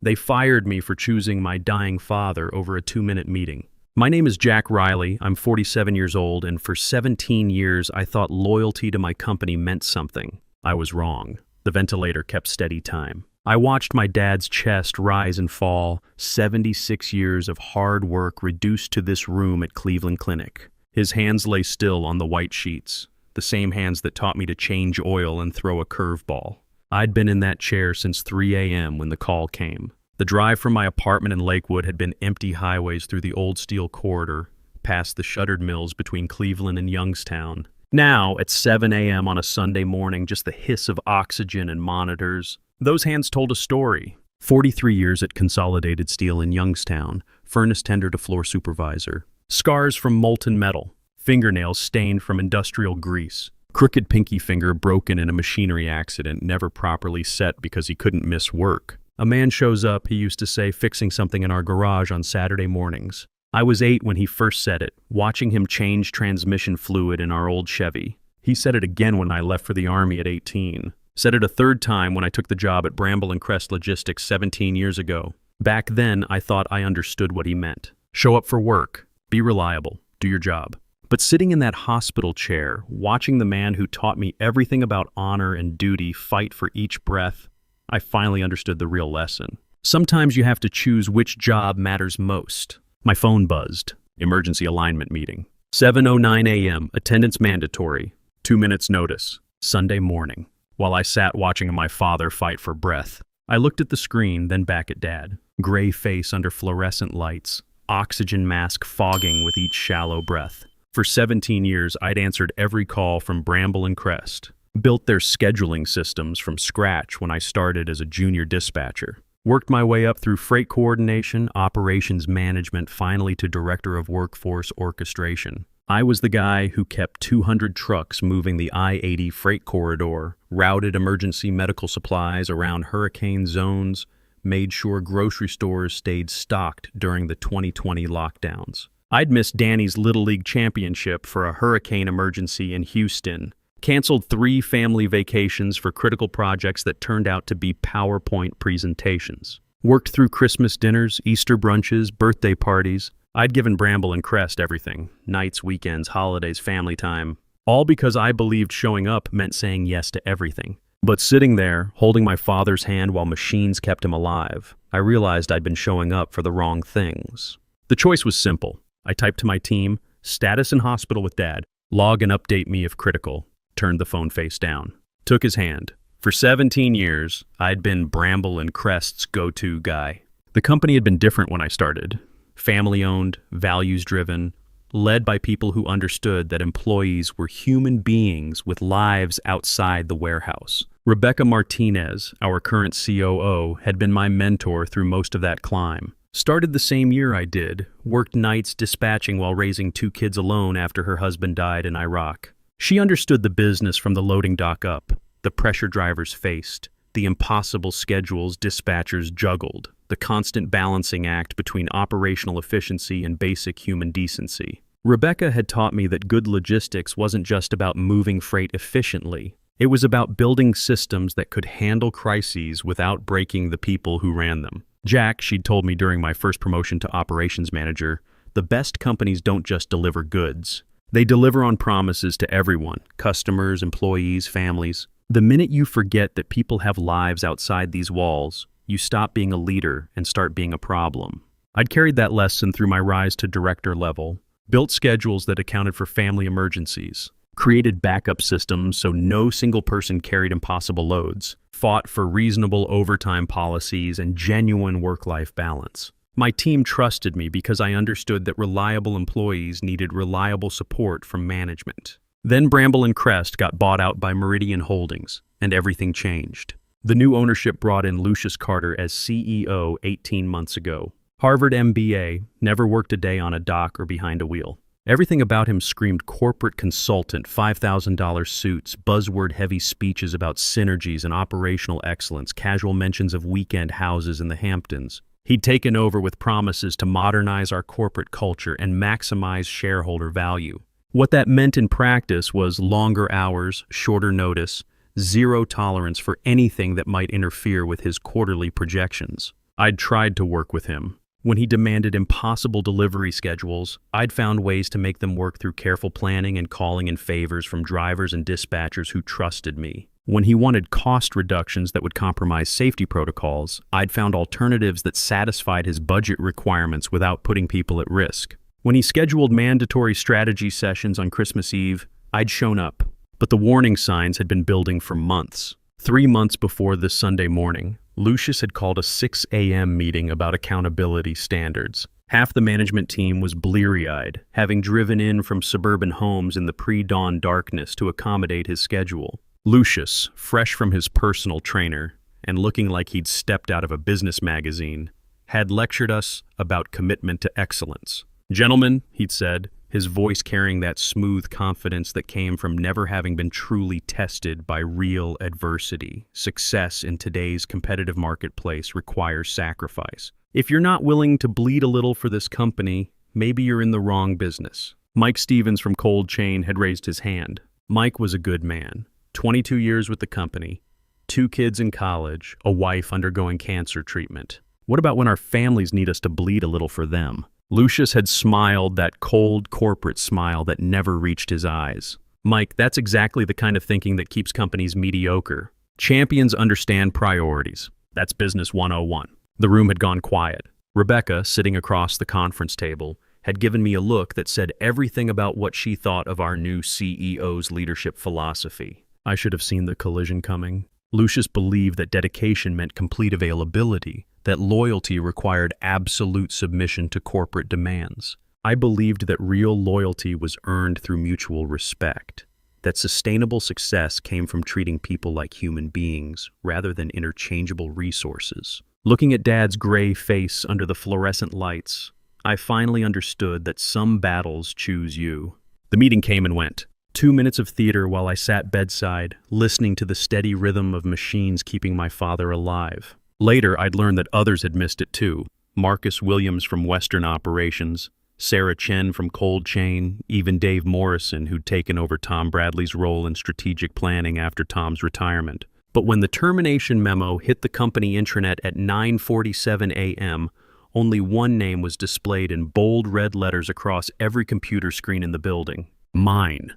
They fired me for choosing my dying father over a 2-minute meeting. My name is Jack Riley. I'm 47 years old, and for 17 years I thought loyalty to my company meant something. I was wrong. The ventilator kept steady time. I watched my dad's chest rise and fall, 76 years of hard work reduced to this room at Cleveland Clinic. His hands lay still on the white sheets, the same hands that taught me to change oil and throw a curveball. I'd been in that chair since 3 a.m. when the call came. The drive from my apartment in Lakewood had been empty highways through the old steel corridor, past the shuttered mills between Cleveland and Youngstown. Now, at 7 a.m. on a Sunday morning, just the hiss of oxygen and monitors. Those hands told a story. 43 years at Consolidated Steel in Youngstown, furnace tender to floor supervisor. Scars from molten metal, fingernails stained from industrial grease. Crooked pinky finger broken in a machinery accident, never properly set because he couldn't miss work. A man shows up, he used to say, fixing something in our garage on Saturday mornings. I was 8 when he first said it, watching him change transmission fluid in our old Chevy. He said it again when I left for the Army at 18. Said it a third time when I took the job at Bramble & Crest Logistics 17 years ago. Back then, I thought I understood what he meant. Show up for work, be reliable, do your job. But sitting in that hospital chair, watching the man who taught me everything about honor and duty fight for each breath, I finally understood the real lesson. Sometimes you have to choose which job matters most. My phone buzzed. Emergency alignment meeting. 7:09 a.m., attendance mandatory. 2 minutes notice. Sunday morning. While I sat watching my father fight for breath, I looked at the screen, then back at Dad. Gray face under fluorescent lights, oxygen mask fogging with each shallow breath. For 17 years, I'd answered every call from Bramble and Crest. Built their scheduling systems from scratch when I started as a junior dispatcher. Worked my way up through freight coordination, operations management, finally to director of workforce orchestration. I was the guy who kept 200 trucks moving the I-80 freight corridor, routed emergency medical supplies around hurricane zones, made sure grocery stores stayed stocked during the 2020 lockdowns. I'd missed Danny's Little League championship for a hurricane emergency in Houston. Canceled 3 family vacations for critical projects that turned out to be PowerPoint presentations. Worked through Christmas dinners, Easter brunches, birthday parties. I'd given Bramble and Crest everything. Nights, weekends, holidays, family time. All because I believed showing up meant saying yes to everything. But sitting there, holding my father's hand while machines kept him alive, I realized I'd been showing up for the wrong things. The choice was simple. I typed to my team, status in hospital with Dad, log and update me if critical, turned the phone face down. Took his hand. For 17 years, I'd been Bramble and Crest's go-to guy. The company had been different when I started. Family-owned, values-driven, led by people who understood that employees were human beings with lives outside the warehouse. Rebecca Martinez, our current COO, had been my mentor through most of that climb. Started the same year I did, worked nights dispatching while raising 2 kids alone after her husband died in Iraq. She understood the business from the loading dock up, the pressure drivers faced, the impossible schedules dispatchers juggled, the constant balancing act between operational efficiency and basic human decency. Rebecca had taught me that good logistics wasn't just about moving freight efficiently. It was about building systems that could handle crises without breaking the people who ran them. Jack, she'd told me during my first promotion to operations manager, the best companies don't just deliver goods. They deliver on promises to everyone, customers, employees, families. The minute you forget that people have lives outside these walls, you stop being a leader and start being a problem. I'd carried that lesson through my rise to director level, built schedules that accounted for family emergencies, created backup systems so no single person carried impossible loads, fought for reasonable overtime policies and genuine work-life balance. My team trusted me because I understood that reliable employees needed reliable support from management. Then Bramble and Crest got bought out by Meridian Holdings, and everything changed. The new ownership brought in Lucius Carter as CEO 18 months ago. Harvard MBA, never worked a day on a dock or behind a wheel. Everything about him screamed corporate consultant, $5,000 suits, buzzword-heavy speeches about synergies and operational excellence, casual mentions of weekend houses in the Hamptons. He'd taken over with promises to modernize our corporate culture and maximize shareholder value. What that meant in practice was longer hours, shorter notice, zero tolerance for anything that might interfere with his quarterly projections. I'd tried to work with him. When he demanded impossible delivery schedules, I'd found ways to make them work through careful planning and calling in favors from drivers and dispatchers who trusted me. When he wanted cost reductions that would compromise safety protocols, I'd found alternatives that satisfied his budget requirements without putting people at risk. When he scheduled mandatory strategy sessions on Christmas Eve, I'd shown up. But the warning signs had been building for months. 3 months before this Sunday morning, Lucius had called a 6 a.m. meeting about accountability standards. Half the management team was bleary-eyed, having driven in from suburban homes in the pre-dawn darkness to accommodate his schedule. Lucius, fresh from his personal trainer and looking like he'd stepped out of a business magazine, had lectured us about commitment to excellence. "Gentlemen," he'd said, his voice carrying that smooth confidence that came from never having been truly tested by real adversity. "Success in today's competitive marketplace requires sacrifice. If you're not willing to bleed a little for this company, maybe you're in the wrong business." Mike Stevens from Cold Chain had raised his hand. Mike was a good man. 22 years with the company, 2 kids in college, a wife undergoing cancer treatment. What about when our families need us to bleed a little for them? Lucius had smiled that cold corporate smile that never reached his eyes. "Mike, that's exactly the kind of thinking that keeps companies mediocre. Champions understand priorities. That's business 101. The room had gone quiet. Rebecca, sitting across the conference table, had given me a look that said everything about what she thought of our new CEO's leadership philosophy. I should have seen the collision coming. Lucius believed that dedication meant complete availability, that loyalty required absolute submission to corporate demands. I believed that real loyalty was earned through mutual respect, that sustainable success came from treating people like human beings rather than interchangeable resources. Looking at Dad's gray face under the fluorescent lights, I finally understood that some battles choose you. The meeting came and went. 2 minutes of theater while I sat bedside, listening to the steady rhythm of machines keeping my father alive. Later, I'd learned that others had missed it too. Marcus Williams from Western Operations, Sarah Chen from Cold Chain, even Dave Morrison, who'd taken over Tom Bradley's role in strategic planning after Tom's retirement. But when the termination memo hit the company intranet at 9:47 a.m., only one name was displayed in bold red letters across every computer screen in the building. Mine.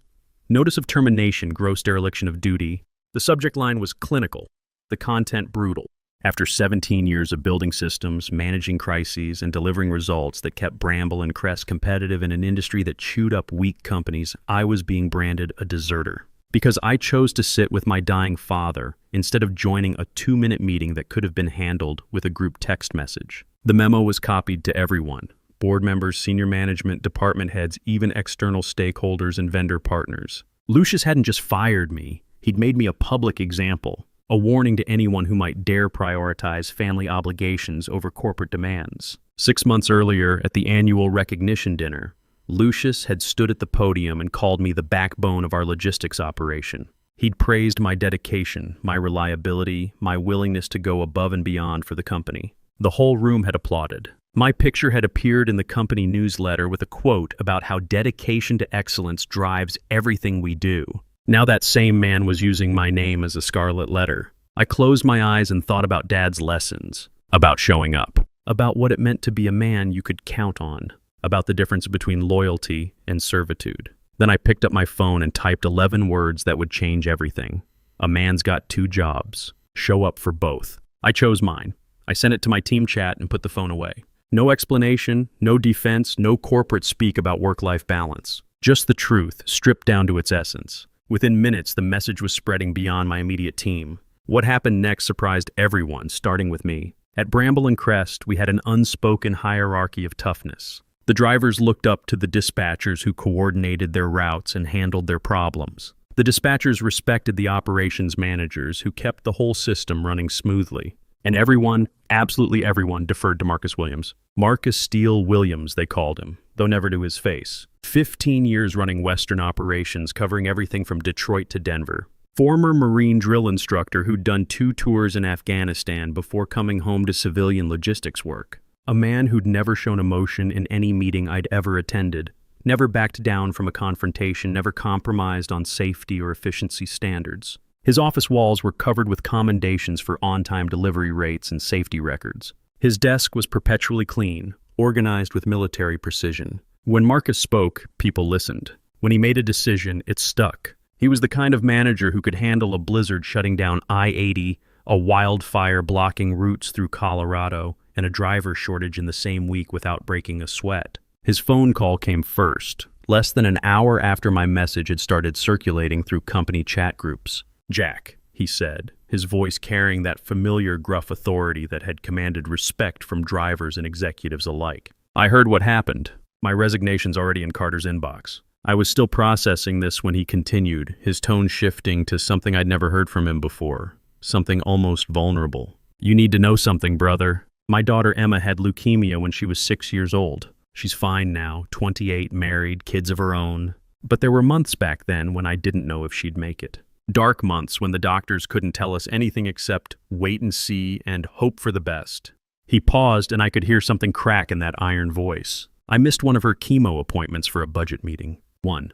Notice of termination, gross dereliction of duty. The subject line was clinical, the content brutal. After 17 years of building systems, managing crises, and delivering results that kept Bramble and Crest competitive in an industry that chewed up weak companies, I was being branded a deserter. Because I chose to sit with my dying father instead of joining a 2-minute meeting that could have been handled with a group text message. The memo was copied to everyone. Board members, senior management, department heads, even external stakeholders and vendor partners. Lucius hadn't just fired me, he'd made me a public example, a warning to anyone who might dare prioritize family obligations over corporate demands. 6 months earlier, at the annual recognition dinner, Lucius had stood at the podium and called me the backbone of our logistics operation. He'd praised my dedication, my reliability, my willingness to go above and beyond for the company. The whole room had applauded. My picture had appeared in the company newsletter with a quote about how dedication to excellence drives everything we do. Now that same man was using my name as a scarlet letter. I closed my eyes and thought about Dad's lessons, about showing up, about what it meant to be a man you could count on, about the difference between loyalty and servitude. Then I picked up my phone and typed 11 words that would change everything. A man's got 2 jobs. Show up for both. I chose mine. I sent it to my team chat and put the phone away. No explanation, no defense, no corporate speak about work-life balance. Just the truth, stripped down to its essence. Within minutes, the message was spreading beyond my immediate team. What happened next surprised everyone, starting with me. At Bramble and Crest, we had an unspoken hierarchy of toughness. The drivers looked up to the dispatchers who coordinated their routes and handled their problems. The dispatchers respected the operations managers who kept the whole system running smoothly. And everyone, absolutely everyone, deferred to Marcus Williams. Marcus Steele Williams, they called him, though never to his face. 15 years running Western operations, covering everything from Detroit to Denver. Former Marine drill instructor who'd done 2 tours in Afghanistan before coming home to civilian logistics work. A man who'd never shown emotion in any meeting I'd ever attended. Never backed down from a confrontation, never compromised on safety or efficiency standards. His office walls were covered with commendations for on-time delivery rates and safety records. His desk was perpetually clean, organized with military precision. When Marcus spoke, people listened. When he made a decision, it stuck. He was the kind of manager who could handle a blizzard shutting down I-80, a wildfire blocking routes through Colorado, and a driver shortage in the same week without breaking a sweat. His phone call came first, less than an hour after my message had started circulating through company chat groups. "Jack," he said, his voice carrying that familiar gruff authority that had commanded respect from drivers and executives alike. "I heard what happened. My resignation's already in Carter's inbox." I was still processing this when he continued, his tone shifting to something I'd never heard from him before, something almost vulnerable. "You need to know something, brother. My daughter Emma had leukemia when she was 6 years old. She's fine now, 28, married, kids of her own. But there were months back then when I didn't know if she'd make it. Dark months when the doctors couldn't tell us anything except wait and see and hope for the best." He paused and I could hear something crack in that iron voice. I missed one of her chemo appointments for a budget meeting. One.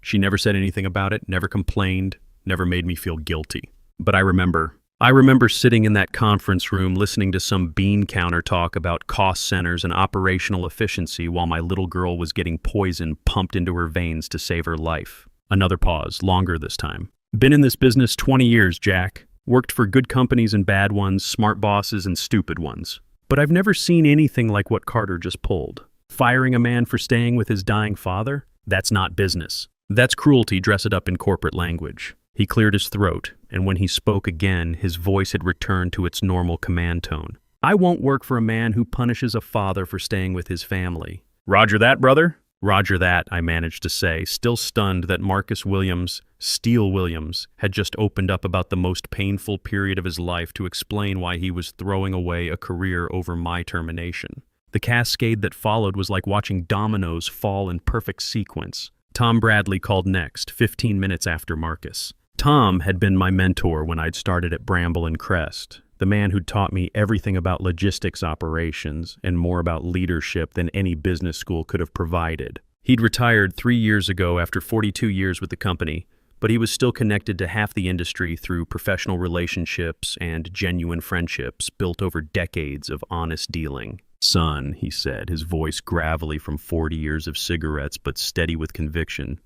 She never said anything about it, never complained, never made me feel guilty. But I remember sitting in that conference room listening to some bean counter talk about cost centers and operational efficiency while my little girl was getting poison pumped into her veins to save her life. Another pause, longer this time. "Been in this business 20 years, Jack. Worked for good companies and bad ones, smart bosses and stupid ones. But I've never seen anything like what Carter just pulled. Firing a man for staying with his dying father? That's not business. That's cruelty dressed up in corporate language." He cleared his throat, and when he spoke again, his voice had returned to its normal command tone. "I won't work for a man who punishes a father for staying with his family." "Roger that, brother?" "Roger that," I managed to say, still stunned that Marcus Williams, Steele Williams, had just opened up about the most painful period of his life to explain why he was throwing away a career over my termination. The cascade that followed was like watching dominoes fall in perfect sequence. Tom Bradley called next, 15 minutes after Marcus. Tom had been my mentor when I'd started at Bramble and Crest, the man who'd taught me everything about logistics operations and more about leadership than any business school could have provided. He'd retired 3 years ago after 42 years with the company, but he was still connected to half the industry through professional relationships and genuine friendships built over decades of honest dealing. "Son," he said, his voice gravelly from 40 years of cigarettes but steady with conviction,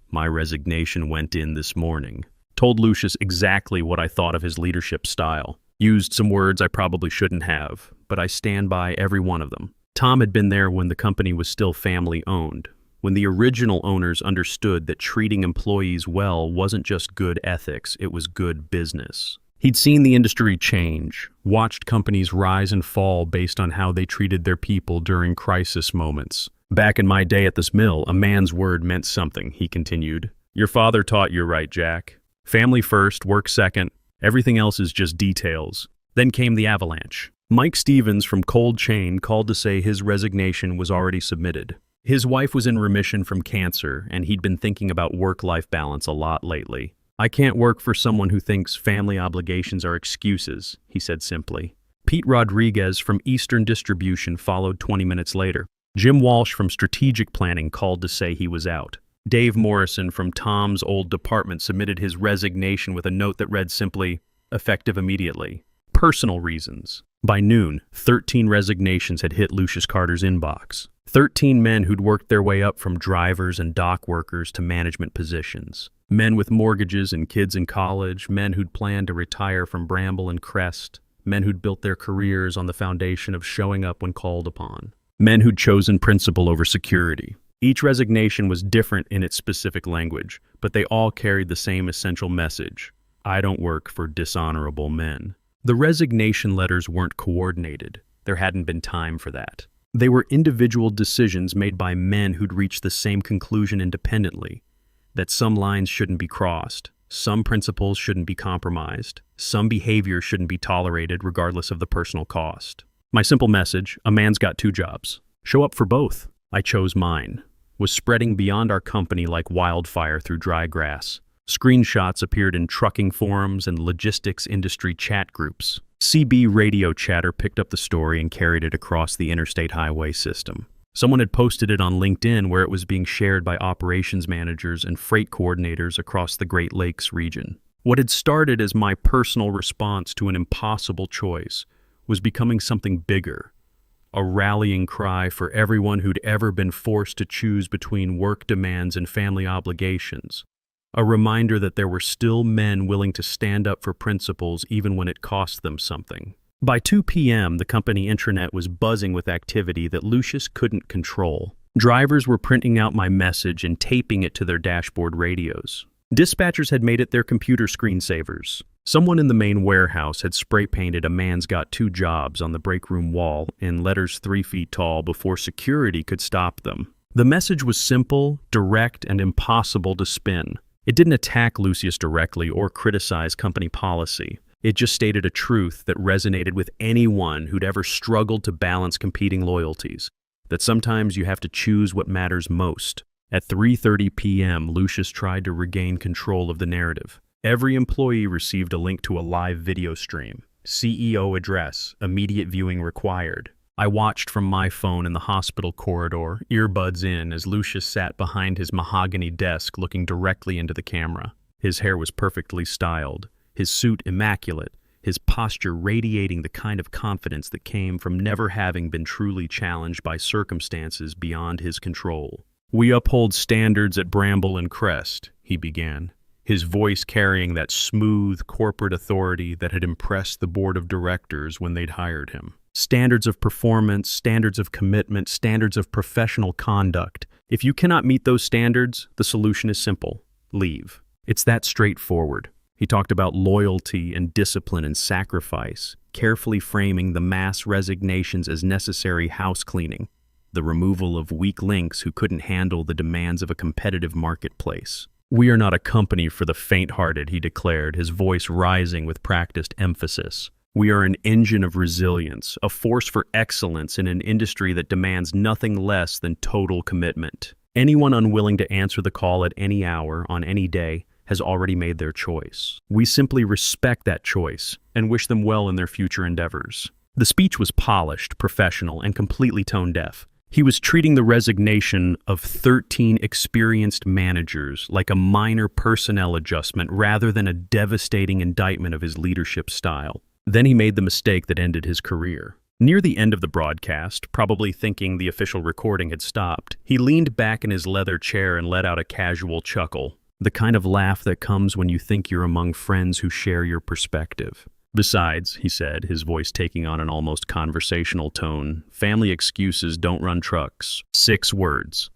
"my resignation went in this morning." Told Lucius exactly what I thought of his leadership style. Used some words I probably shouldn't have, but I stand by every one of them. Tom had been there when the company was still family-owned, when the original owners understood that treating employees well wasn't just good ethics, it was good business. He'd seen the industry change, watched companies rise and fall based on how they treated their people during crisis moments. "Back in my day at this mill, a man's word meant something," he continued. "Your father taught you right, Jack. Family first, work second. Everything else is just details." Then came the avalanche. Mike Stevens from Cold Chain called to say his resignation was already submitted. His wife was in remission from cancer, and he'd been thinking about work-life balance a lot lately. "I can't work for someone who thinks family obligations are excuses," he said simply. Pete Rodriguez from Eastern Distribution followed 20 minutes later. Jim Walsh from Strategic Planning called to say he was out. Dave Morrison from Tom's old department submitted his resignation with a note that read simply, "Effective immediately. Personal reasons." By noon, 13 resignations had hit Lucius Carter's inbox. 13 men who'd worked their way up from drivers and dock workers to management positions. Men with mortgages and kids in college, men who'd planned to retire from Bramble and Crest, men who'd built their careers on the foundation of showing up when called upon. Men who'd chosen principle over security. Each resignation was different in its specific language, but they all carried the same essential message: I don't work for dishonorable men. The resignation letters weren't coordinated. There hadn't been time for that. They were individual decisions made by men who'd reached the same conclusion independently, that some lines shouldn't be crossed, some principles shouldn't be compromised, some behavior shouldn't be tolerated regardless of the personal cost. My simple message: a man's got 2 jobs. Show up for both. I chose mine. Was spreading beyond our company like wildfire through dry grass. Screenshots appeared in trucking forums and logistics industry chat groups. CB Radio Chatter picked up the story and carried it across the interstate highway system. Someone had posted it on LinkedIn, where it was being shared by operations managers and freight coordinators across the Great Lakes region. What had started as my personal response to an impossible choice was becoming something bigger, a rallying cry for everyone who'd ever been forced to choose between work demands and family obligations, a reminder that there were still men willing to stand up for principles even when it cost them something. By 2 p.m., the company intranet was buzzing with activity that Lucius couldn't control. Drivers were printing out my message and taping it to their dashboard radios. Dispatchers had made it their computer screensavers. Someone in the main warehouse had spray-painted "A man's got 2 jobs" on the break room wall in letters 3 feet tall before security could stop them. The message was simple, direct, and impossible to spin. It didn't attack Lucius directly or criticize company policy. It just stated a truth that resonated with anyone who'd ever struggled to balance competing loyalties, that sometimes you have to choose what matters most. At 3:30 p.m., Lucius tried to regain control of the narrative. Every employee received a link to a live video stream. CEO address, immediate viewing required. I watched from my phone in the hospital corridor, earbuds in, as Lucius sat behind his mahogany desk looking directly into the camera. His hair was perfectly styled, his suit immaculate, his posture radiating the kind of confidence that came from never having been truly challenged by circumstances beyond his control. "We uphold standards at Bramble and Crest," he began, his voice carrying that smooth corporate authority that had impressed the board of directors when they'd hired him. Standards of performance, standards of commitment, standards of professional conduct. If you cannot meet those standards, the solution is simple: leave. It's that straightforward. He talked about loyalty and discipline and sacrifice, carefully framing the mass resignations as necessary house cleaning, the removal of weak links who couldn't handle the demands of a competitive marketplace. "We are not a company for the faint-hearted," he declared, his voice rising with practiced emphasis. "We are an engine of resilience, a force for excellence in an industry that demands nothing less than total commitment. Anyone unwilling to answer the call at any hour, on any day, has already made their choice. We simply respect that choice and wish them well in their future endeavors." The speech was polished, professional, and completely tone-deaf. He was treating the resignation of 13 experienced managers like a minor personnel adjustment rather than a devastating indictment of his leadership style. Then he made the mistake that ended his career. Near the end of the broadcast, probably thinking the official recording had stopped, he leaned back in his leather chair and let out a casual chuckle, the kind of laugh that comes when you think you're among friends who share your perspective. "Besides," he said, his voice taking on an almost conversational tone, "family excuses don't run trucks." 6 words,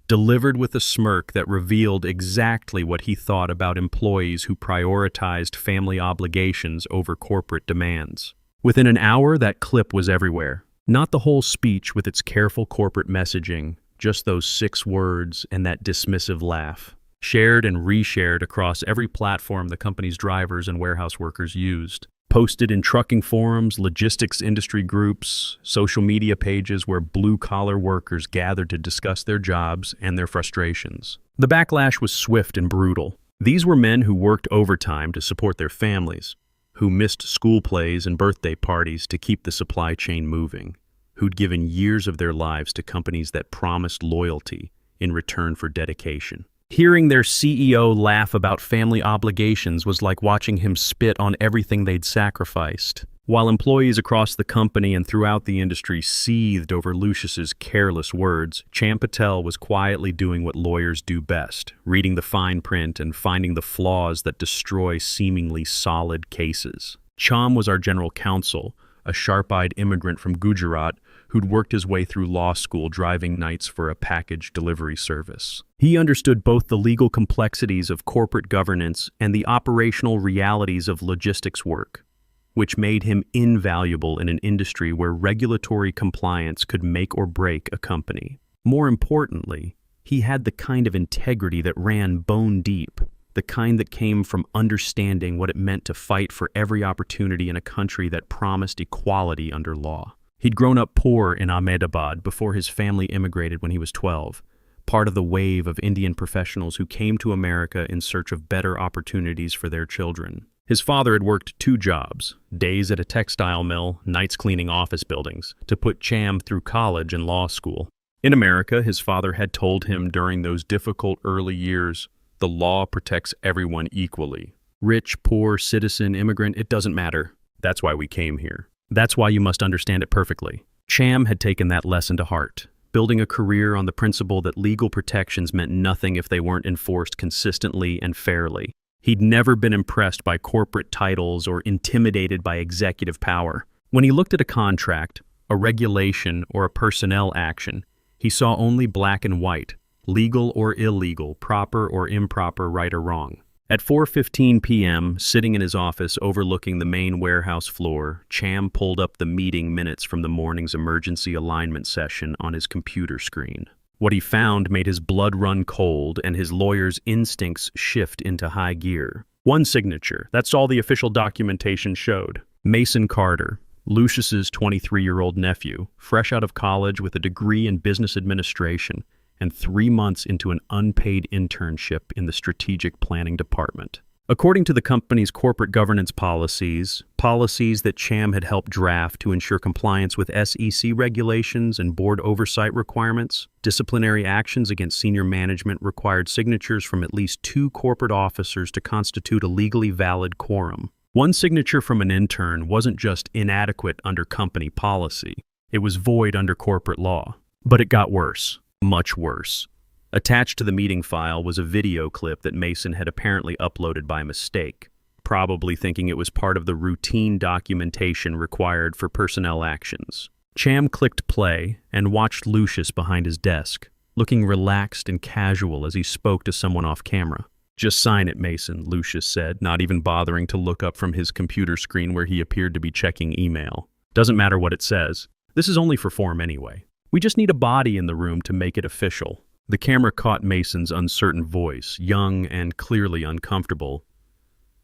delivered with a smirk that revealed exactly what he thought about employees who prioritized family obligations over corporate demands. Within an hour, that clip was everywhere. Not the whole speech with its careful corporate messaging, just those 6 words and that dismissive laugh. Shared and reshared across every platform the company's drivers and warehouse workers used. Posted in trucking forums, logistics industry groups, social media pages where blue-collar workers gathered to discuss their jobs and their frustrations. The backlash was swift and brutal. These were men who worked overtime to support their families, who missed school plays and birthday parties to keep the supply chain moving, who'd given years of their lives to companies that promised loyalty in return for dedication. Hearing their CEO laugh about family obligations was like watching him spit on everything they'd sacrificed. While employees across the company and throughout the industry seethed over Lucius's careless words, Cham Patel was quietly doing what lawyers do best, reading the fine print and finding the flaws that destroy seemingly solid cases. Cham was our general counsel, a sharp-eyed immigrant from Gujarat who'd worked his way through law school driving nights for a package delivery service. He understood both the legal complexities of corporate governance and the operational realities of logistics work, which made him invaluable in an industry where regulatory compliance could make or break a company. More importantly, he had the kind of integrity that ran bone deep, the kind that came from understanding what it meant to fight for every opportunity in a country that promised equality under law. He'd grown up poor in Ahmedabad before his family immigrated when he was 12, part of the wave of Indian professionals who came to America in search of better opportunities for their children. His father had worked 2 jobs, days at a textile mill, nights cleaning office buildings, to put Cham through college and law school. In America, his father had told him during those difficult early years, the law protects everyone equally. Rich, poor, citizen, immigrant, it doesn't matter. That's why we came here. That's why you must understand it perfectly. Cham had taken that lesson to heart, building a career on the principle that legal protections meant nothing if they weren't enforced consistently and fairly. He'd never been impressed by corporate titles or intimidated by executive power. When he looked at a contract, a regulation, or a personnel action, he saw only black and white, legal or illegal, proper or improper, right or wrong. At 4:15 p.m., sitting in his office overlooking the main warehouse floor, Cham pulled up the meeting minutes from the morning's emergency alignment session on his computer screen. What he found made his blood run cold and his lawyer's instincts shift into high gear. One signature, that's all the official documentation showed. Mason Carter, Lucius's 23-year-old nephew, fresh out of college with a degree in business administration, and 3 months into an unpaid internship in the strategic planning department. According to the company's corporate governance policies that Cham had helped draft to ensure compliance with SEC regulations and board oversight requirements, disciplinary actions against senior management required signatures from at least 2 corporate officers to constitute a legally valid quorum. One signature from an intern wasn't just inadequate under company policy, it was void under corporate law. But it got worse. Much worse. Attached to the meeting file was a video clip that Mason had apparently uploaded by mistake, probably thinking it was part of the routine documentation required for personnel actions. Cham clicked play and watched Lucius behind his desk, looking relaxed and casual as he spoke to someone off camera. "Just sign it, Mason," Lucius said, not even bothering to look up from his computer screen where he appeared to be checking email. "Doesn't matter what it says. This is only for form anyway. We just need a body in the room to make it official." The camera caught Mason's uncertain voice, young and clearly uncomfortable.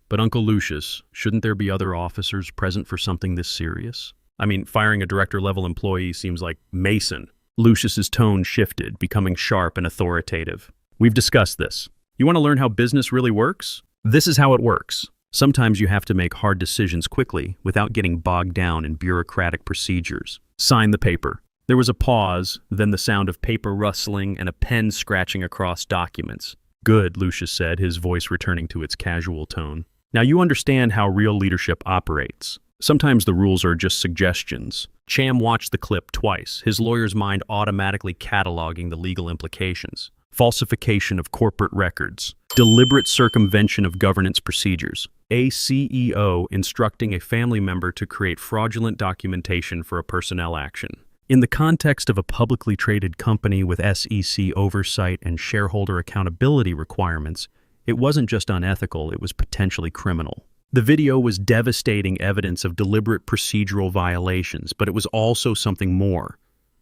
"But Uncle Lucius, shouldn't there be other officers present for something this serious? I mean, firing a director-level employee seems like..." "Mason." Lucius's tone shifted, becoming sharp and authoritative. "We've discussed this. You want to learn how business really works? This is how it works. Sometimes you have to make hard decisions quickly without getting bogged down in bureaucratic procedures. Sign the paper." There was a pause, then the sound of paper rustling and a pen scratching across documents. "Good," Lucius said, his voice returning to its casual tone. "Now you understand how real leadership operates. Sometimes the rules are just suggestions." Cham watched the clip twice, his lawyer's mind automatically cataloging the legal implications. Falsification of corporate records, deliberate circumvention of governance procedures, a CEO instructing a family member to create fraudulent documentation for a personnel action. In the context of a publicly traded company with SEC oversight and shareholder accountability requirements, it wasn't just unethical, it was potentially criminal. The video was devastating evidence of deliberate procedural violations, but it was also something more.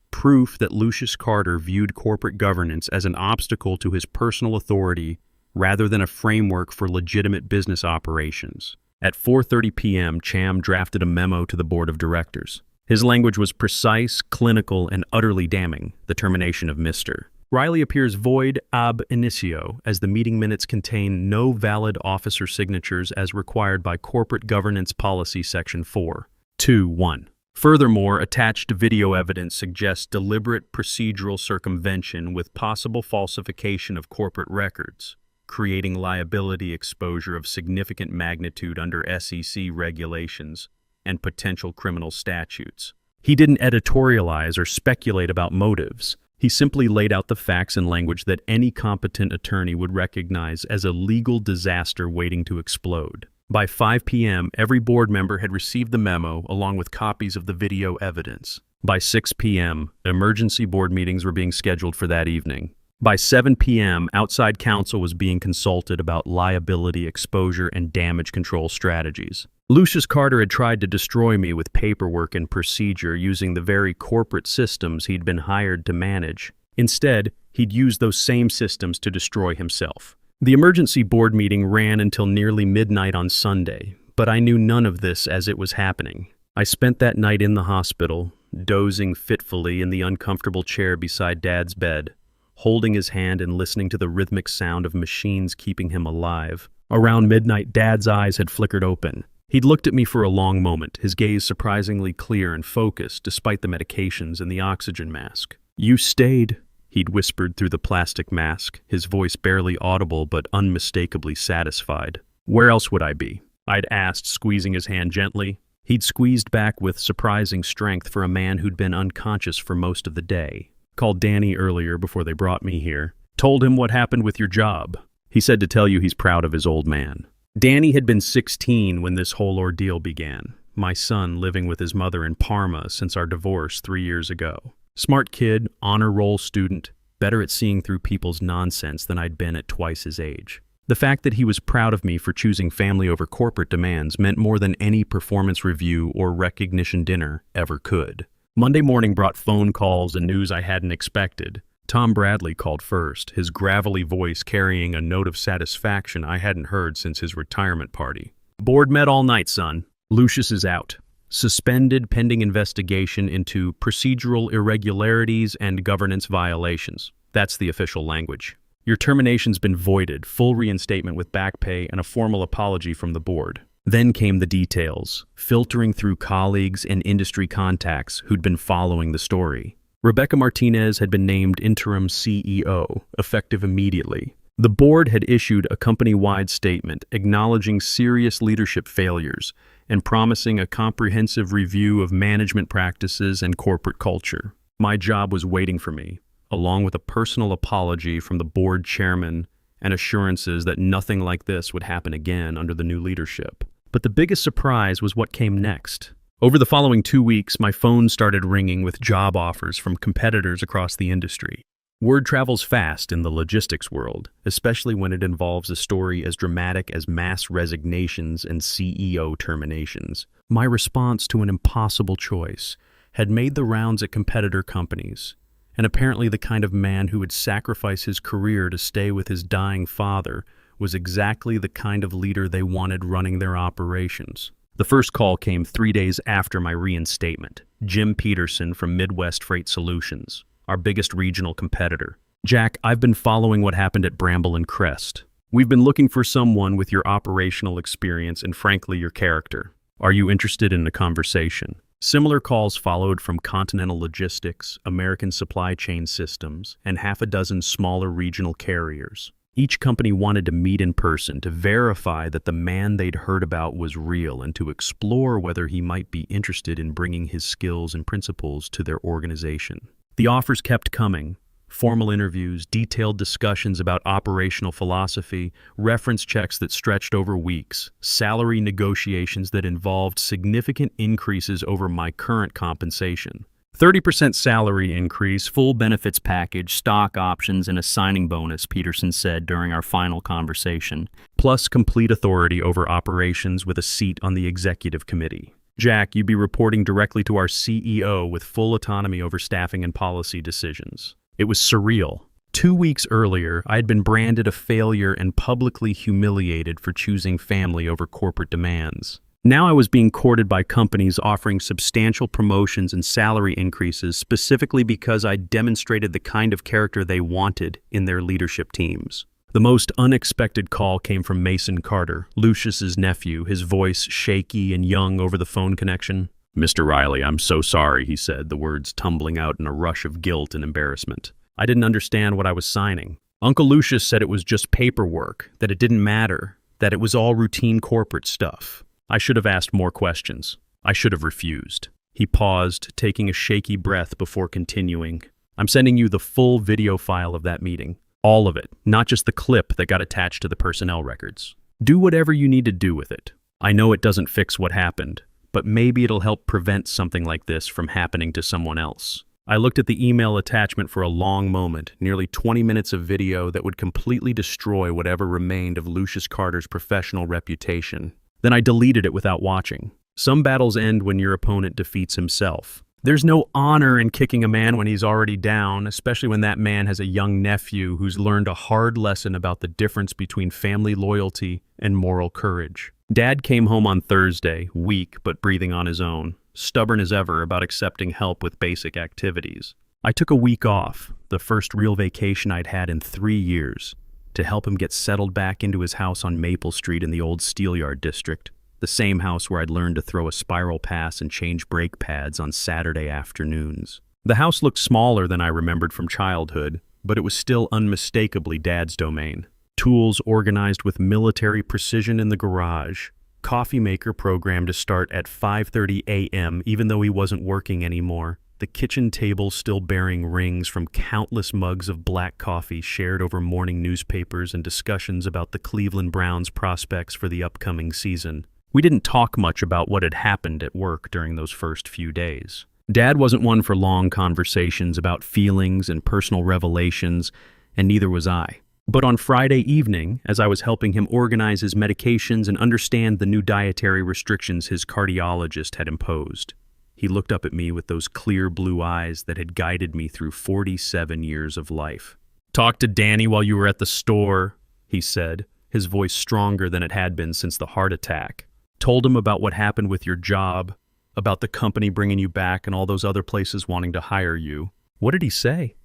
Proof that Lucius Carter viewed corporate governance as an obstacle to his personal authority rather than a framework for legitimate business operations. At 4:30 p.m., Cham drafted a memo to the board of directors. His language was precise, clinical, and utterly damning, the termination of Mr. Riley appears void ab initio, as the meeting minutes contain no valid officer signatures as required by Corporate Governance Policy Section 4.2.1. Furthermore, attached video evidence suggests deliberate procedural circumvention with possible falsification of corporate records, creating liability exposure of significant magnitude under SEC regulations and potential criminal statutes. He didn't editorialize or speculate about motives. He simply laid out the facts in language that any competent attorney would recognize as a legal disaster waiting to explode. By 5 p.m., every board member had received the memo along with copies of the video evidence. By 6 p.m., emergency board meetings were being scheduled for that evening. By 7 p.m., outside counsel was being consulted about liability exposure and damage control strategies. Lucius Carter had tried to destroy me with paperwork and procedure using the very corporate systems he'd been hired to manage. Instead, he'd used those same systems to destroy himself. The emergency board meeting ran until nearly midnight on Sunday, but I knew none of this as it was happening. I spent that night in the hospital, dozing fitfully in the uncomfortable chair beside Dad's bed, holding his hand and listening to the rhythmic sound of machines keeping him alive. Around midnight, Dad's eyes had flickered open. He'd looked at me for a long moment, his gaze surprisingly clear and focused despite the medications and the oxygen mask. "You stayed," he'd whispered through the plastic mask, his voice barely audible but unmistakably satisfied. "Where else would I be?" I'd asked, squeezing his hand gently. He'd squeezed back with surprising strength for a man who'd been unconscious for most of the day. Called Danny earlier before they brought me here. Told him what happened with your job. He said to tell you he's proud of his old man. Danny had been 16 when this whole ordeal began. My son living with his mother in Parma since our divorce 3 years ago. Smart kid, honor roll student, better at seeing through people's nonsense than I'd been at twice his age. The fact that he was proud of me for choosing family over corporate demands meant more than any performance review or recognition dinner ever could. Monday morning brought phone calls and news I hadn't expected. Tom Bradley called first, his gravelly voice carrying a note of satisfaction I hadn't heard since his retirement party. Board met all night, son. Lucius is out. Suspended pending investigation into procedural irregularities and governance violations. That's the official language. Your termination's been voided, full reinstatement with back pay and a formal apology from the board. Then came the details, filtering through colleagues and industry contacts who'd been following the story. Rebecca Martinez had been named interim CEO, effective immediately. The board had issued a company-wide statement acknowledging serious leadership failures and promising a comprehensive review of management practices and corporate culture. My job was waiting for me, along with a personal apology from the board chairman and assurances that nothing like this would happen again under the new leadership. But the biggest surprise was what came next. Over the following 2 weeks, my phone started ringing with job offers from competitors across the industry. Word travels fast in the logistics world, especially when it involves a story as dramatic as mass resignations and CEO terminations. My response to an impossible choice had made the rounds at competitor companies, and apparently the kind of man who would sacrifice his career to stay with his dying father was exactly the kind of leader they wanted running their operations. The first call came 3 days after my reinstatement. Jim Peterson from Midwest Freight Solutions, our biggest regional competitor. Jack, I've been following what happened at Bramble and Crest. We've been looking for someone with your operational experience and frankly your character. Are you interested in a conversation? Similar calls followed from Continental Logistics, American Supply Chain Systems, and half a dozen smaller regional carriers. Each company wanted to meet in person to verify that the man they'd heard about was real and to explore whether he might be interested in bringing his skills and principles to their organization. The offers kept coming. Formal interviews, detailed discussions about operational philosophy, reference checks that stretched over weeks, salary negotiations that involved significant increases over my current compensation. 30% salary increase, full benefits package, stock options, and a signing bonus, Peterson said during our final conversation, plus complete authority over operations with a seat on the executive committee. Jack, you'd be reporting directly to our CEO with full autonomy over staffing and policy decisions. It was surreal. 2 weeks earlier, I had been branded a failure and publicly humiliated for choosing family over corporate demands. Now I was being courted by companies offering substantial promotions and salary increases specifically because I demonstrated the kind of character they wanted in their leadership teams. The most unexpected call came from Mason Carter, Lucius's nephew, his voice shaky and young over the phone connection. "Mr. Riley, I'm so sorry," he said, the words tumbling out in a rush of guilt and embarrassment. I didn't understand what I was signing. Uncle Lucius said it was just paperwork, that it didn't matter, that it was all routine corporate stuff. I should have asked more questions. I should have refused. He paused, taking a shaky breath before continuing. "I'm sending you the full video file of that meeting. All of it, not just the clip that got attached to the personnel records. Do whatever you need to do with it. I know it doesn't fix what happened, but maybe it'll help prevent something like this from happening to someone else." I looked at the email attachment for a long moment, nearly 20 minutes of video that would completely destroy whatever remained of Lucius Carter's professional reputation. Then I deleted it without watching. Some battles end when your opponent defeats himself. There's no honor in kicking a man when he's already down, especially when that man has a young nephew who's learned a hard lesson about the difference between family loyalty and moral courage. Dad came home on Thursday, weak but breathing on his own, stubborn as ever about accepting help with basic activities. I took a week off, the first real vacation I'd had in 3 years, to help him get settled back into his house on Maple Street in the old Steelyard district, the same house where I'd learned to throw a spiral pass and change brake pads on Saturday afternoons. The house looked smaller than I remembered from childhood, but it was still unmistakably Dad's domain. Tools organized with military precision in the garage, Coffee maker programmed to start at 5:30 a.m. even though he wasn't working anymore. The kitchen table still bearing rings from countless mugs of black coffee shared over morning newspapers and discussions about the Cleveland Browns' prospects for the upcoming season. We didn't talk much about what had happened at work during those first few days. Dad wasn't one for long conversations about feelings and personal revelations, and neither was I. But on Friday evening, as I was helping him organize his medications and understand the new dietary restrictions his cardiologist had imposed, he looked up at me with those clear blue eyes that had guided me through 47 years of life. "Talked to Danny while you were at the store," he said, his voice stronger than it had been since the heart attack. "Told him about what happened with your job, about the company bringing you back and all those other places wanting to hire you." "What did he say?"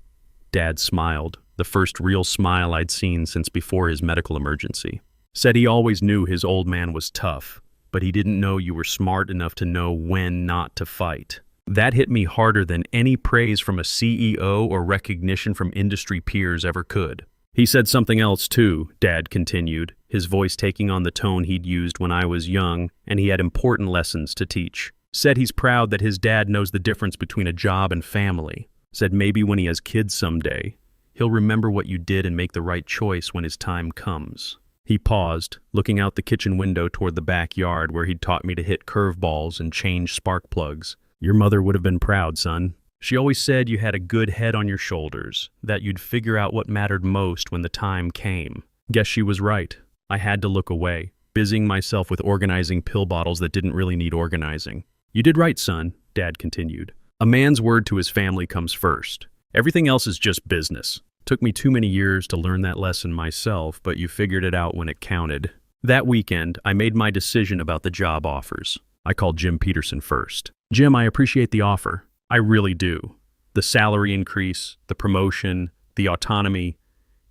Dad smiled, the first real smile I'd seen since before his medical emergency. "Said he always knew his old man was tough, but he didn't know you were smart enough to know when not to fight." That hit me harder than any praise from a CEO or recognition from industry peers ever could. "He said something else too," Dad continued, his voice taking on the tone he'd used when I was young, and he had important lessons to teach. "Said he's proud that his dad knows the difference between a job and family. Said maybe when he has kids someday, he'll remember what you did and make the right choice when his time comes." He paused, looking out the kitchen window toward the backyard where he'd taught me to hit curveballs and change spark plugs. "Your mother would have been proud, son. She always said you had a good head on your shoulders, that you'd figure out what mattered most when the time came." Guess she was right. I had to look away, busying myself with organizing pill bottles that didn't really need organizing. "You did right, son," Dad continued. "A man's word to his family comes first. Everything else is just business. Took me too many years to learn that lesson myself, but you figured it out when it counted." That weekend, I made my decision about the job offers. I called Jim Peterson first. "Jim, I appreciate the offer. I really do. The salary increase, the promotion, the autonomy,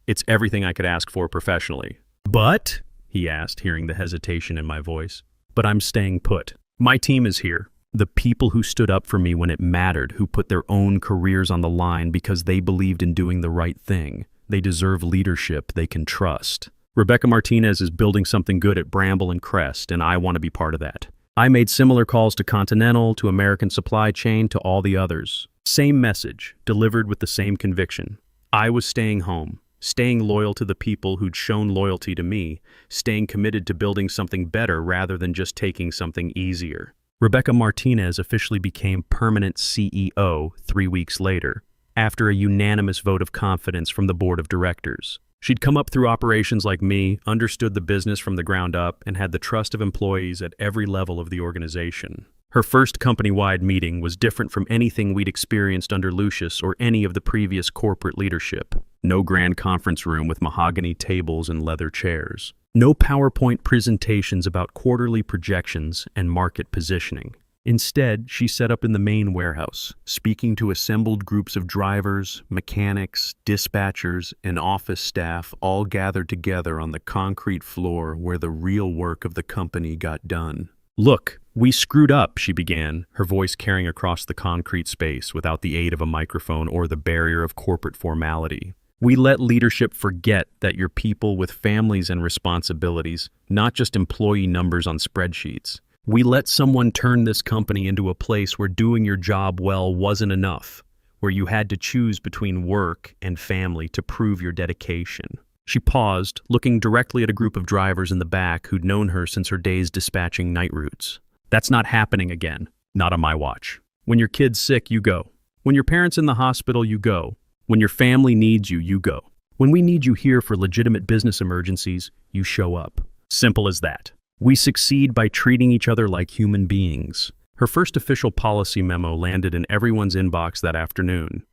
it's everything I could ask for professionally." "But?" he asked, hearing the hesitation in my voice. "But I'm staying put. My team is here. The people who stood up for me when it mattered, who put their own careers on the line because they believed in doing the right thing. They deserve leadership they can trust. Rebecca Martinez is building something good at Bramble and Crest, and I want to be part of that." I made similar calls to Continental, to American Supply Chain, to all the others. Same message, delivered with the same conviction. I was staying home, staying loyal to the people who'd shown loyalty to me, staying committed to building something better rather than just taking something easier. Rebecca Martinez officially became permanent CEO 3 weeks later, after a unanimous vote of confidence from the board of directors. She'd come up through operations like me, understood the business from the ground up, and had the trust of employees at every level of the organization. Her first company-wide meeting was different from anything we'd experienced under Lucius or any of the previous corporate leadership. No grand conference room with mahogany tables and leather chairs. No PowerPoint presentations about quarterly projections and market positioning. Instead, she set up in the main warehouse, speaking to assembled groups of drivers, mechanics, dispatchers, and office staff all gathered together on the concrete floor where the real work of the company got done. "Look, we screwed up," she began, her voice carrying across the concrete space without the aid of a microphone or the barrier of corporate formality. "We let leadership forget that you're people with families and responsibilities, not just employee numbers on spreadsheets. We let someone turn this company into a place where doing your job well wasn't enough, where you had to choose between work and family to prove your dedication." She paused, looking directly at a group of drivers in the back who'd known her since her days dispatching night routes. "That's not happening again. Not on my watch. When your kid's sick, you go. When your parent's in the hospital, you go. When your family needs you, you go. When we need you here for legitimate business emergencies, you show up. Simple as that. We succeed by treating each other like human beings." Her first official policy memo landed in everyone's inbox that afternoon.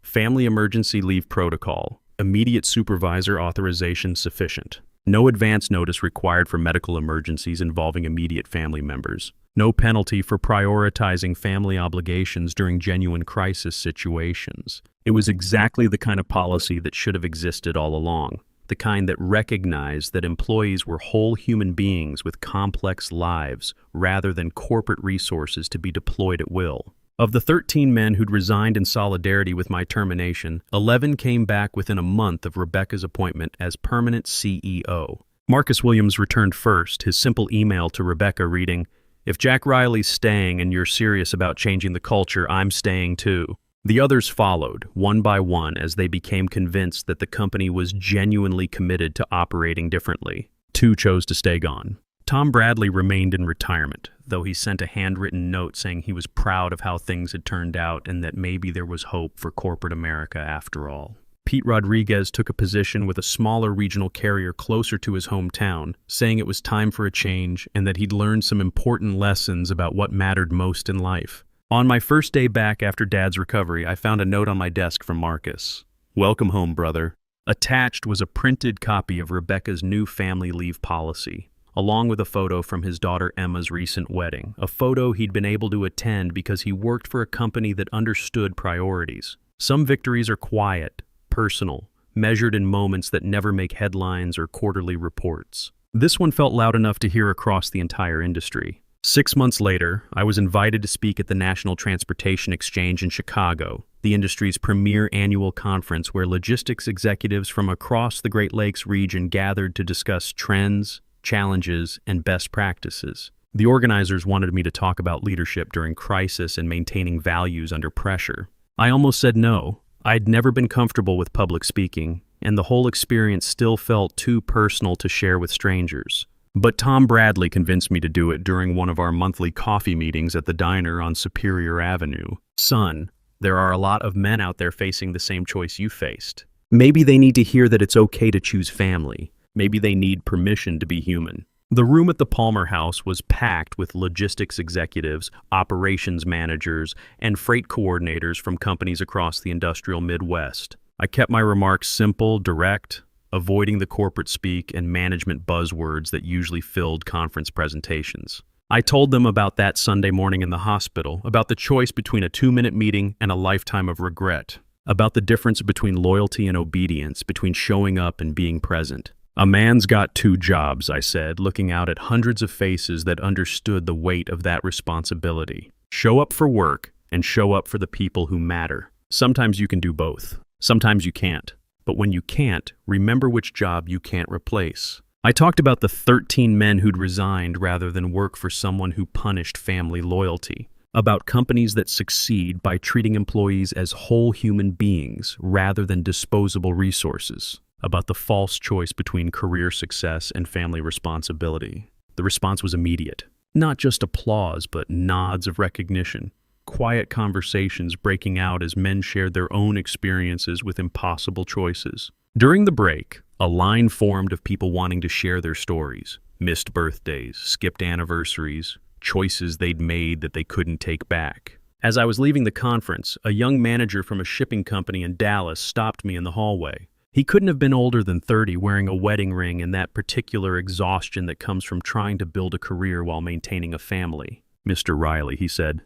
Family emergency leave protocol. Immediate supervisor authorization sufficient. No advance notice required for medical emergencies involving immediate family members. No penalty for prioritizing family obligations during genuine crisis situations. It was exactly the kind of policy that should have existed all along. The kind that recognized that employees were whole human beings with complex lives rather than corporate resources to be deployed at will. Of the 13 men who'd resigned in solidarity with my termination, 11 came back within a month of Rebecca's appointment as permanent CEO. Marcus Williams returned first, his simple email to Rebecca reading, "If Jack Riley's staying and you're serious about changing the culture, I'm staying too." The others followed, one by one, as they became convinced that the company was genuinely committed to operating differently. Two chose to stay gone. Tom Bradley remained in retirement, though he sent a handwritten note saying he was proud of how things had turned out and that maybe there was hope for corporate America after all. Pete Rodriguez took a position with a smaller regional carrier closer to his hometown, saying it was time for a change and that he'd learned some important lessons about what mattered most in life. On my first day back after Dad's recovery, I found a note on my desk from Marcus. "Welcome home, brother." Attached was a printed copy of Rebecca's new family leave policy, along with a photo from his daughter Emma's recent wedding, a photo he'd been able to attend because he worked for a company that understood priorities. Some victories are quiet, personal, measured in moments that never make headlines or quarterly reports. This one felt loud enough to hear across the entire industry. 6 months later, I was invited to speak at the National Transportation Exchange in Chicago, the industry's premier annual conference where logistics executives from across the Great Lakes region gathered to discuss trends, challenges, and best practices. The organizers wanted me to talk about leadership during crisis and maintaining values under pressure. I almost said no. I'd never been comfortable with public speaking, and the whole experience still felt too personal to share with strangers. But Tom Bradley convinced me to do it during one of our monthly coffee meetings at the diner on Superior Avenue. "Son, there are a lot of men out there facing the same choice you faced. Maybe they need to hear that it's okay to choose family. Maybe they need permission to be human." The room at the Palmer House was packed with logistics executives, operations managers, and freight coordinators from companies across the industrial Midwest. I kept my remarks simple, direct, avoiding the corporate speak and management buzzwords that usually filled conference presentations. I told them about that Sunday morning in the hospital, about the choice between a 2-minute meeting and a lifetime of regret, about the difference between loyalty and obedience, between showing up and being present. "A man's got 2 jobs," I said, looking out at hundreds of faces that understood the weight of that responsibility. "Show up for work and show up for the people who matter. Sometimes you can do both. Sometimes you can't. But when you can't, remember which job you can't replace." I talked about the 13 men who'd resigned rather than work for someone who punished family loyalty, about companies that succeed by treating employees as whole human beings rather than disposable resources, about the false choice between career success and family responsibility. The response was immediate. Not just applause, but nods of recognition. Quiet conversations breaking out as men shared their own experiences with impossible choices. During the break, a line formed of people wanting to share their stories. Missed birthdays, skipped anniversaries, choices they'd made that they couldn't take back. As I was leaving the conference, a young manager from a shipping company in Dallas stopped me in the hallway. He couldn't have been older than 30, wearing a wedding ring and that particular exhaustion that comes from trying to build a career while maintaining a family. "Mr. Riley," he said,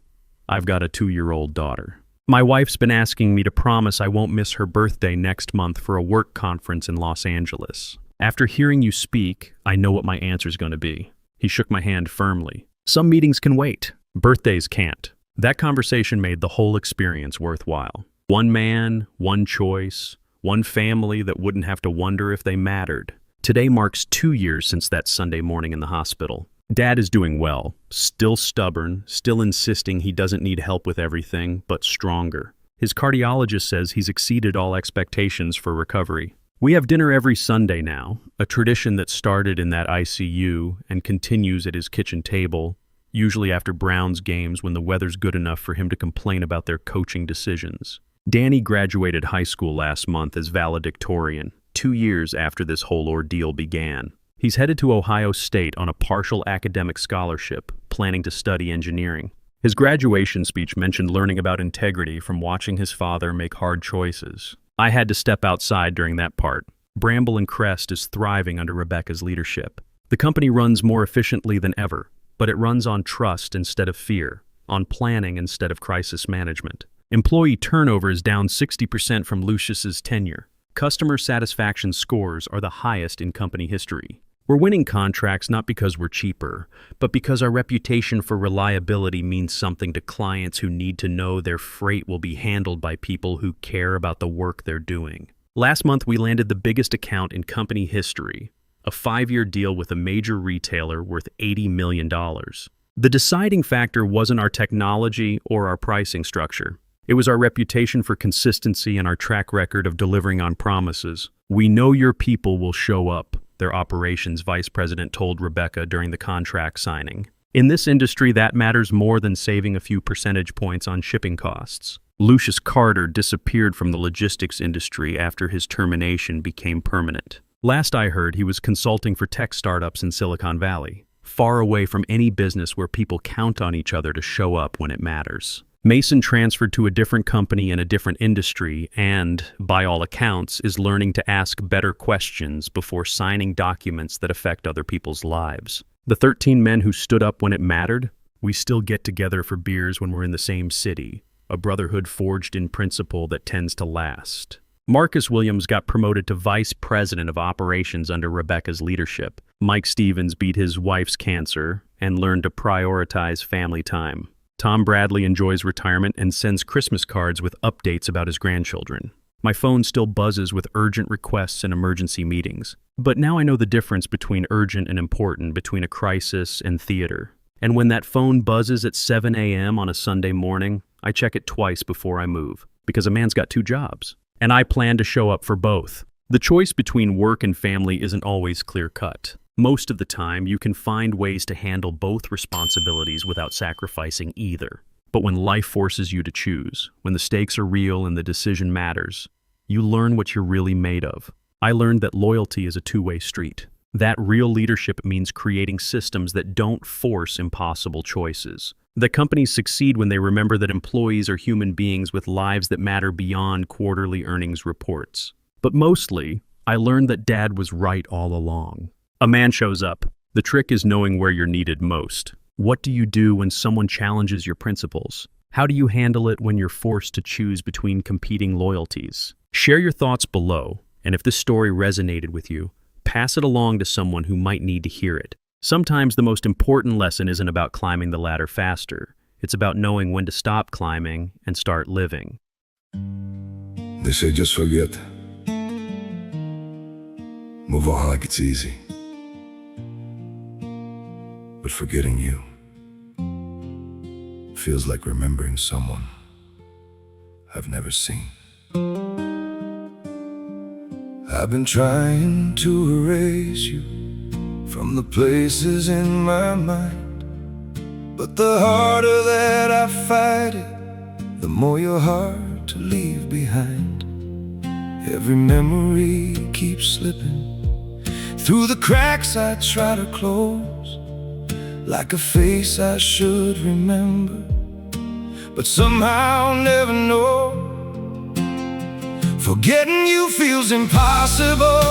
"I've got a 2-year-old daughter. My wife's been asking me to promise I won't miss her birthday next month for a work conference in Los Angeles. After hearing you speak, I know what my answer's going to be." He shook my hand firmly. "Some meetings can wait. Birthdays can't." That conversation made the whole experience worthwhile. One man, one choice, one family that wouldn't have to wonder if they mattered. Today marks 2 years since that Sunday morning in the hospital. Dad is doing well, still stubborn, still insisting he doesn't need help with everything, but stronger. His cardiologist says he's exceeded all expectations for recovery. We have dinner every Sunday now, a tradition that started in that ICU and continues at his kitchen table, usually after Browns games when the weather's good enough for him to complain about their coaching decisions. Danny graduated high school last month as valedictorian, 2 years after this whole ordeal began. He's headed to Ohio State on a partial academic scholarship, planning to study engineering. His graduation speech mentioned learning about integrity from watching his father make hard choices. I had to step outside during that part. Bramble and Crest is thriving under Rebecca's leadership. The company runs more efficiently than ever, but it runs on trust instead of fear, on planning instead of crisis management. Employee turnover is down 60% from Lucius's tenure. Customer satisfaction scores are the highest in company history. We're winning contracts not because we're cheaper, but because our reputation for reliability means something to clients who need to know their freight will be handled by people who care about the work they're doing. Last month, we landed the biggest account in company history, a 5-year deal with a major retailer worth $80 million. The deciding factor wasn't our technology or our pricing structure. It was our reputation for consistency and our track record of delivering on promises. "We know your people will show up," their operations vice president told Rebecca during the contract signing. In this industry, that matters more than saving a few percentage points on shipping costs. Lucius Carter disappeared from the logistics industry after his termination became permanent. Last I heard, he was consulting for tech startups in Silicon Valley, far away from any business where people count on each other to show up when it matters. Mason transferred to a different company in a different industry and, by all accounts, is learning to ask better questions before signing documents that affect other people's lives. The 13 men who stood up when it mattered, we still get together for beers when we're in the same city, a brotherhood forged in principle that tends to last. Marcus Williams got promoted to vice president of operations under Rebecca's leadership. Mike Stevens beat his wife's cancer and learned to prioritize family time. Tom Bradley enjoys retirement and sends Christmas cards with updates about his grandchildren. My phone still buzzes with urgent requests and emergency meetings. But now I know the difference between urgent and important, between a crisis and theater. And when that phone buzzes at 7 a.m. on a Sunday morning, I check it twice before I move, because a man's got 2 jobs. And I plan to show up for both. The choice between work and family isn't always clear-cut. Most of the time, you can find ways to handle both responsibilities without sacrificing either. But when life forces you to choose, when the stakes are real and the decision matters, you learn what you're really made of. I learned that loyalty is a two-way street. That real leadership means creating systems that don't force impossible choices. That companies succeed when they remember that employees are human beings with lives that matter beyond quarterly earnings reports. But mostly, I learned that Dad was right all along. A man shows up. The trick is knowing where you're needed most. What do you do when someone challenges your principles? How do you handle it when you're forced to choose between competing loyalties? Share your thoughts below, and if this story resonated with you, pass it along to someone who might need to hear it. Sometimes the most important lesson isn't about climbing the ladder faster. It's about knowing when to stop climbing and start living. They say just forget. Move on like it's easy. But forgetting you feels like remembering someone I've never seen. I've been trying to erase you from the places in my mind, but the harder that I fight it, the more you're hard to leave behind. Every memory keeps slipping through the cracks I try to close, like a face I should remember, but somehow never know. Forgetting you feels impossible,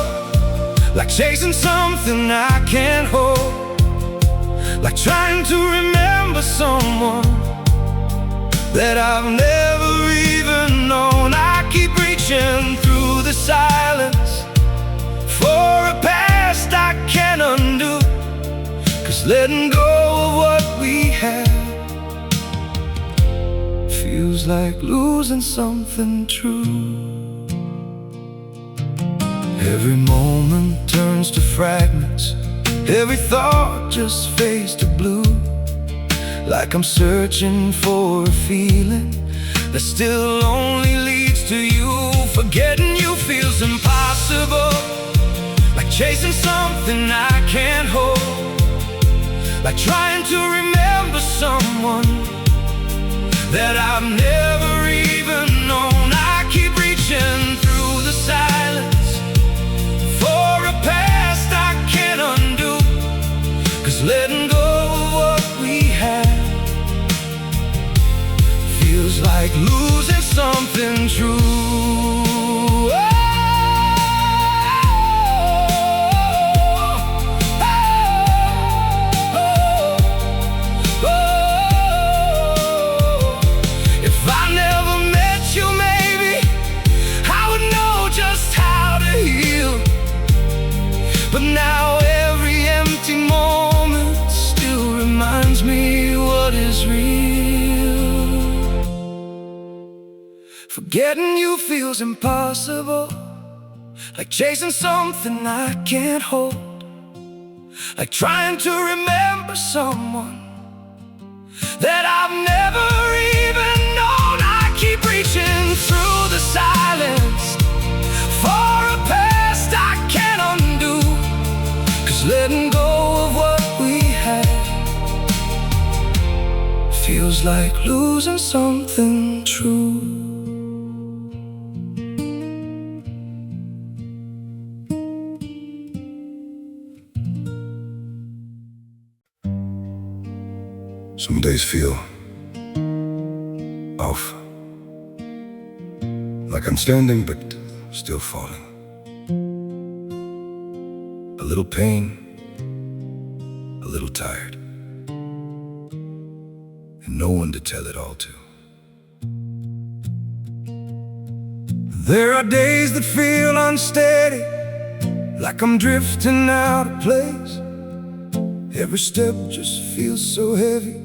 like chasing something I can't hold, like trying to remember someone that I've never even known. I keep reaching through the silence for a past I can't undo, 'cause letting go of what we had feels like losing something true. Every moment turns to fragments, every thought just fades to blue, like I'm searching for a feeling that still only leads to you. Forgetting you feels impossible, like chasing something I can't hold, like trying to remember someone that I've never even known. I keep reaching through the silence for a past I can't undo, 'cause letting go of what we had feels like losing something true. But now every empty moment still reminds me what is real. Forgetting you feels impossible, like chasing something I can't hold, like trying to remember someone that I've never even known. I keep reaching through the silence for a past I can't undo, 'cause letting go of what we had feels like losing something true. Some days feel off, like I'm standing but still falling. A little pain, a little tired, and no one to tell it all to. There are days that feel unsteady, like I'm drifting out of place. Every step just feels so heavy,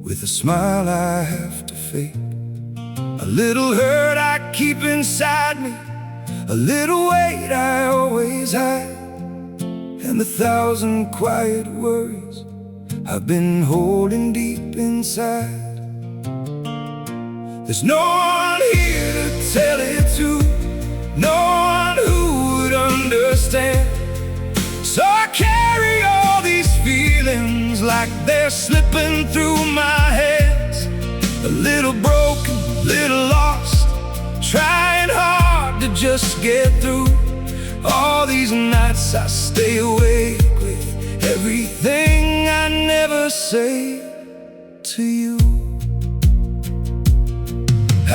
with a smile I have to fake. A little hurt I keep inside me, a little weight I always hide, and 1,000 quiet worries I've been holding deep inside. There's no one here to tell it to, no one who would understand. So I carry all these feelings like they're slipping through my hands. A little broken, little lost, trying hard to just get through. All these nights I stay awake with everything I never say to you.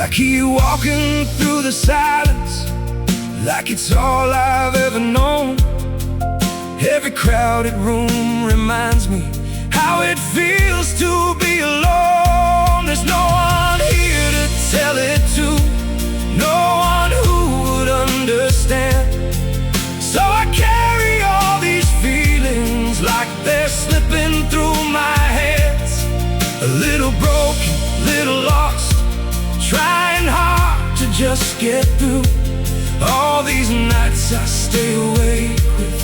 I keep walking through the silence like it's all I've ever known. Every crowded room reminds me how it feels to be alone. There's no one here to tell it to, no one who would understand. So I carry all these feelings like they're slipping through my hands. A little broken, little lost, trying hard to just get through. All these nights I stay awake with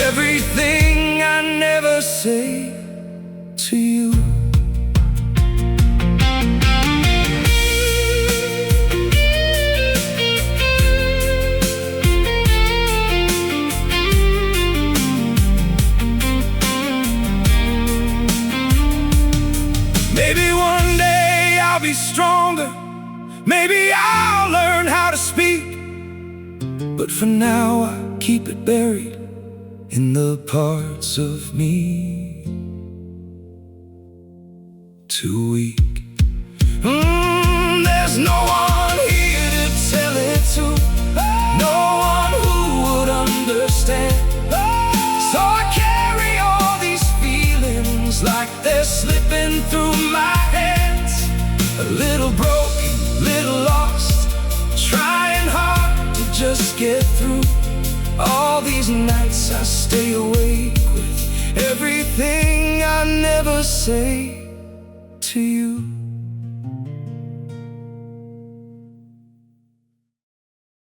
everything I never say to you. Maybe one day I'll be stronger, maybe I'll learn how to speak, but for now I keep it buried in the parts of me too weak. There's no one here to tell it to, no one who would understand. So I carry all these feelings like they're slipping through my hands. A little broken, little lost, trying hard to just get through. All these nights I stay awake with everything I never say to you.